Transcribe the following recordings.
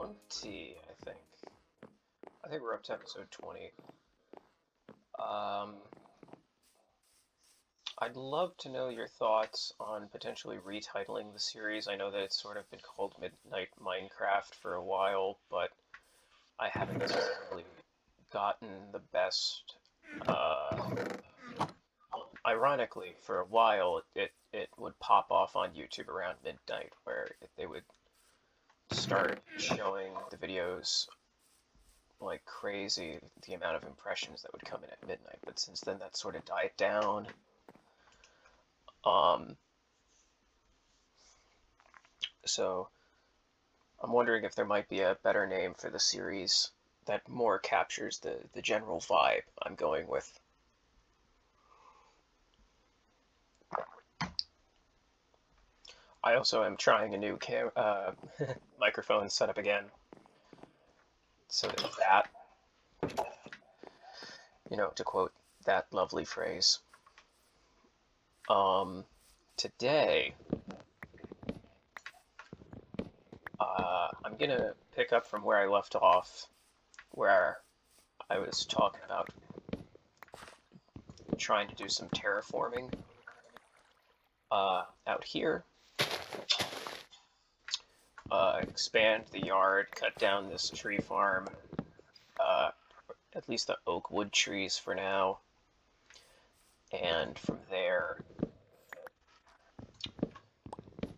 I think. I think we're up to episode 20. Um, I'd love to know your thoughts on potentially retitling the series. I know that it's sort of been called Midnight Minecraft for a while, but I haven't necessarily gotten the best. Ironically, for a while, it would pop off on YouTube around midnight, where they would start showing the videos like crazy, the amount of impressions that would come in at midnight. But since then, that sort of died down. Um, so I'm wondering if there might be a better name for the series that more captures the general vibe I'm going with. I also am trying a new microphone setup again, so that, to quote that lovely phrase. Today, I'm gonna pick up from where I left off, where I was talking about trying to do some terraforming out here. Expand the yard, cut down this tree farm, at least the oak wood trees for now, and from there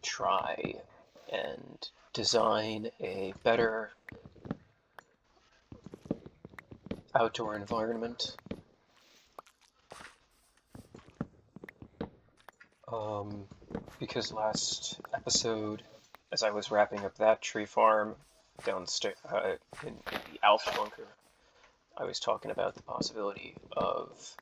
try and design a better outdoor environment. Because last episode, as I was wrapping up that tree farm downstairs in the Alpha Bunker, I was talking about the possibility of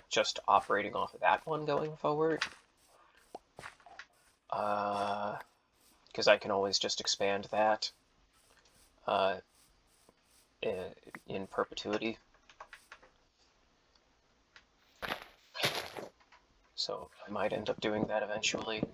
just operating off of that one going forward. Because I can always just expand that in perpetuity. So I might end up doing that eventually.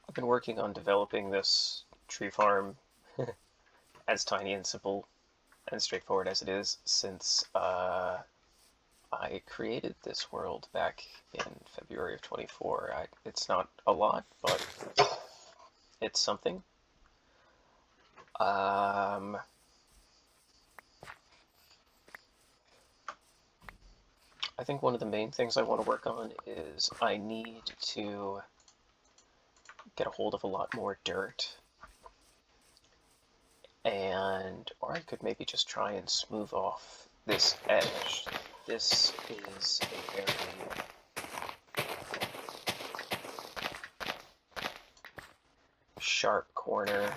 I've been working on developing this tree farm as tiny and simple and straightforward as it is since I created this world back in February of 24. It's not a lot, but it's something. I think one of the main things I want to work on is I need to get a hold of a lot more dirt. Or I could maybe just try and smooth off this edge. This is a very sharp corner.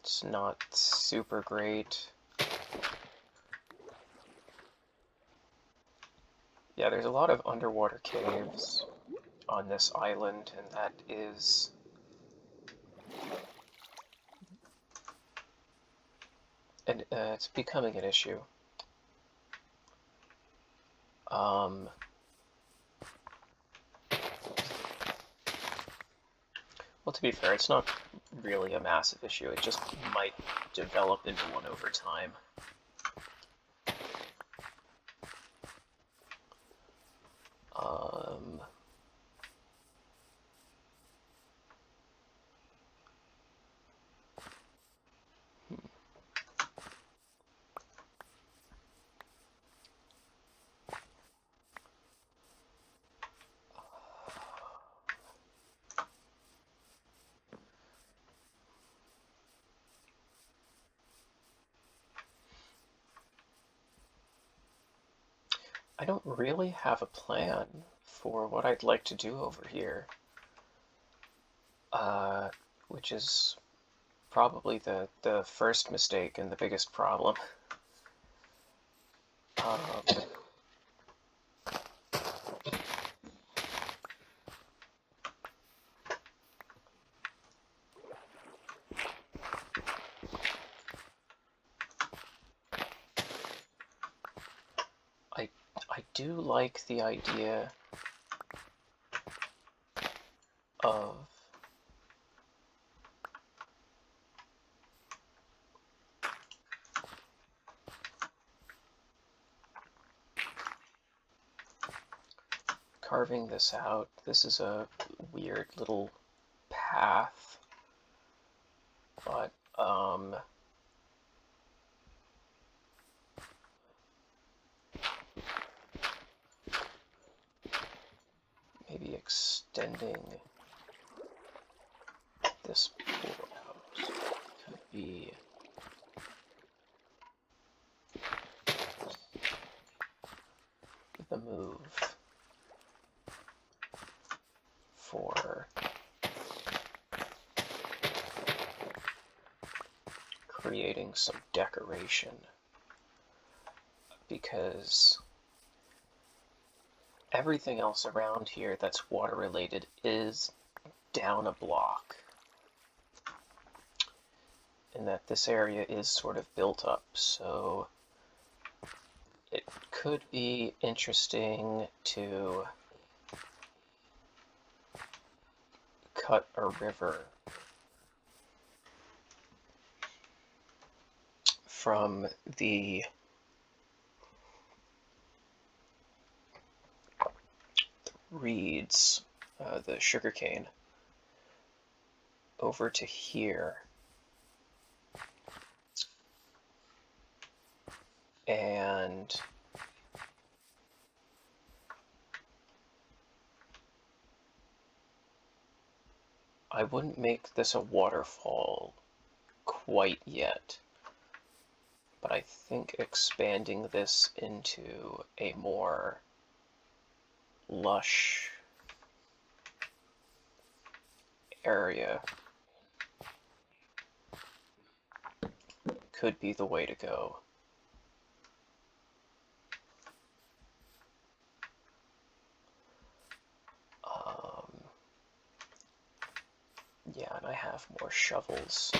It's not super great. Yeah, there's a lot of underwater caves on this island, and that is it's becoming an issue. Well, to be fair, it's not really a massive issue. It just might develop into one over time. I don't really have a plan for what I'd like to do over here, which is probably the first mistake and the biggest problem. do like the idea of carving this out. This is a weird little path, but maybe extending this pool out could be the move for creating some decoration, because everything else around here that's water related is down a block, and that this area is sort of built up, so it could be interesting to cut a river from the reeds, the sugarcane, over to here, and I wouldn't make this a waterfall quite yet, but I think expanding this into a more lush area could be the way to go. Yeah, and I have more shovels.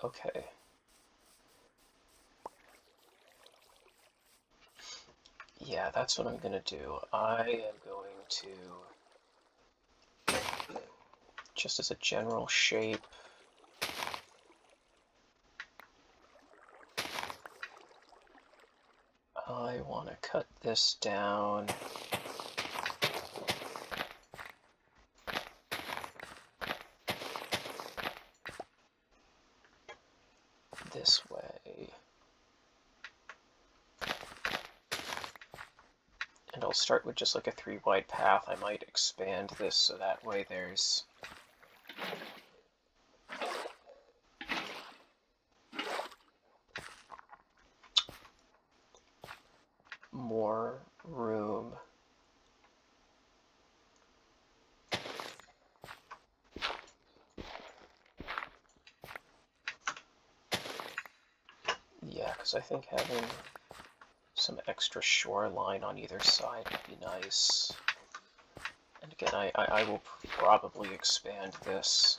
Okay. Yeah, that's what I'm gonna do. I am going to, just as a general shape, I want to cut this down this way. And I'll start with just like a 3 wide path. I might expand this so that way there's more room. Yeah, because I think having some extra shoreline on either side would be nice. And again, I will probably expand this.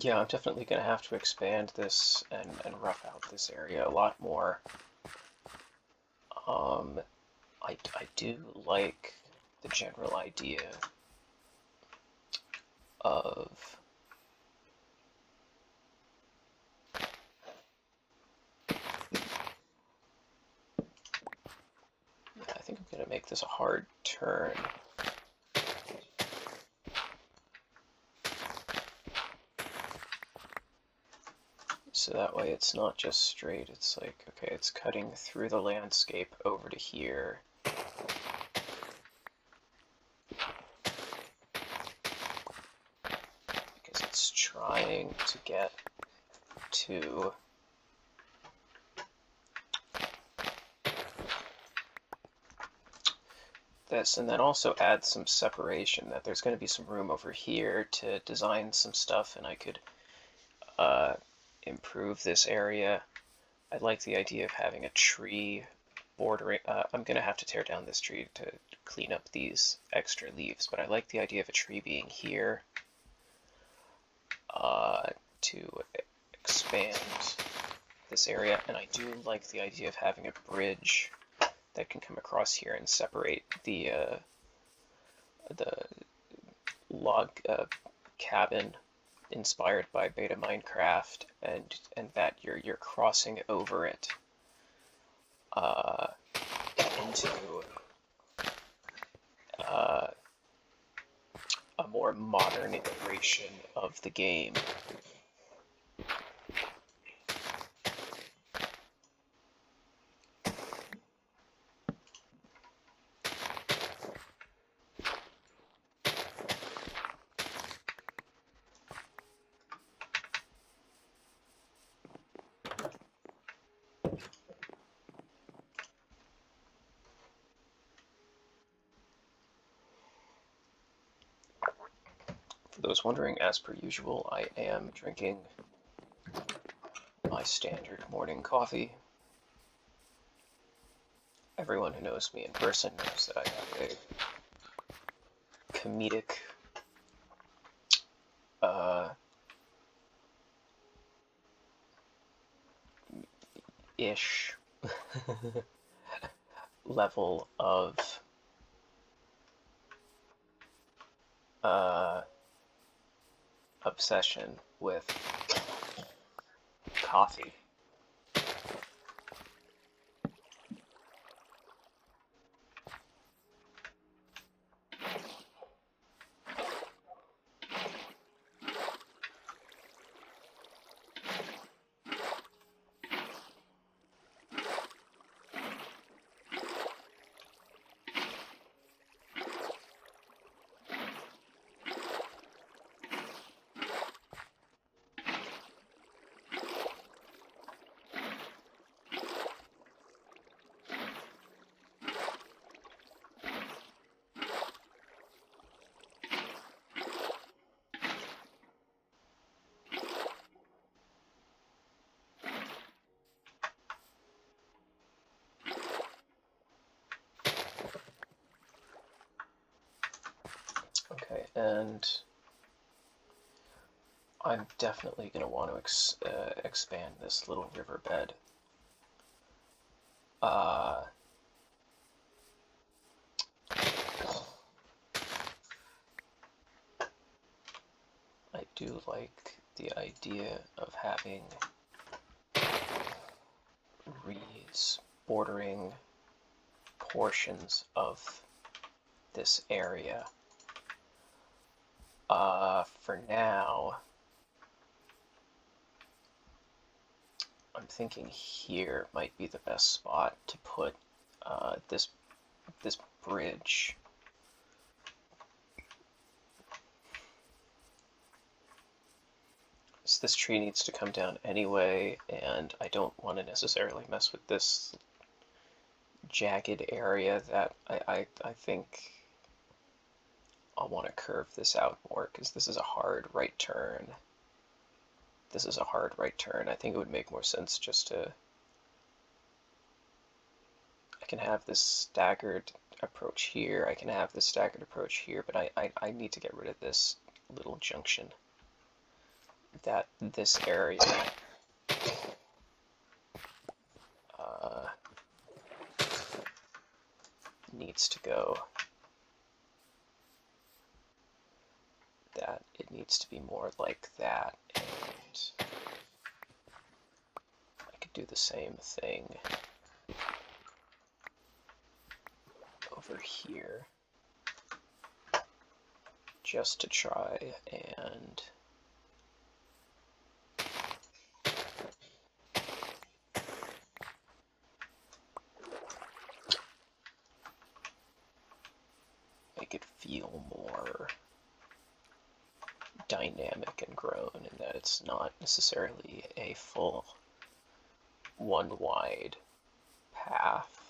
Yeah, I'm definitely going to have to expand this and rough out this area a lot more. I do like the general idea of I think I'm going to make this a hard turn. So that way it's not just straight, it's like, okay, it's cutting through the landscape over to here. Because it's trying to get to this, and that also adds some separation, that there's going to be some room over here to design some stuff, and I could improve this area. I like the idea of having a tree bordering. I'm going to have to tear down this tree to clean up these extra leaves, but I like the idea of a tree being here to expand this area, and I do like the idea of having a bridge that can come across here and separate the log cabin inspired by Beta Minecraft, and that you're crossing over it into a more modern iteration of the game. For those wondering, as per usual, I am drinking my standard morning coffee. Everyone who knows me in person knows that I have a comedic ish level of obsession with coffee. Okay, and I'm definitely going to want to expand this little riverbed. I do like the idea of having reeds bordering portions of this area. For now, I'm thinking here might be the best spot to put this bridge. So this tree needs to come down anyway, and I don't want to necessarily mess with this jagged area that I think I'll want to curve this out more, because this is a hard right turn. This is a hard right turn. I think it would make more sense just to... I can have this staggered approach here, I can have this staggered approach here, but I need to get rid of this little junction. That this area needs to go. That it needs to be more like that, and I could do the same thing over here, just to try and make it feel more dynamic and grown, and that it's not necessarily a full one wide path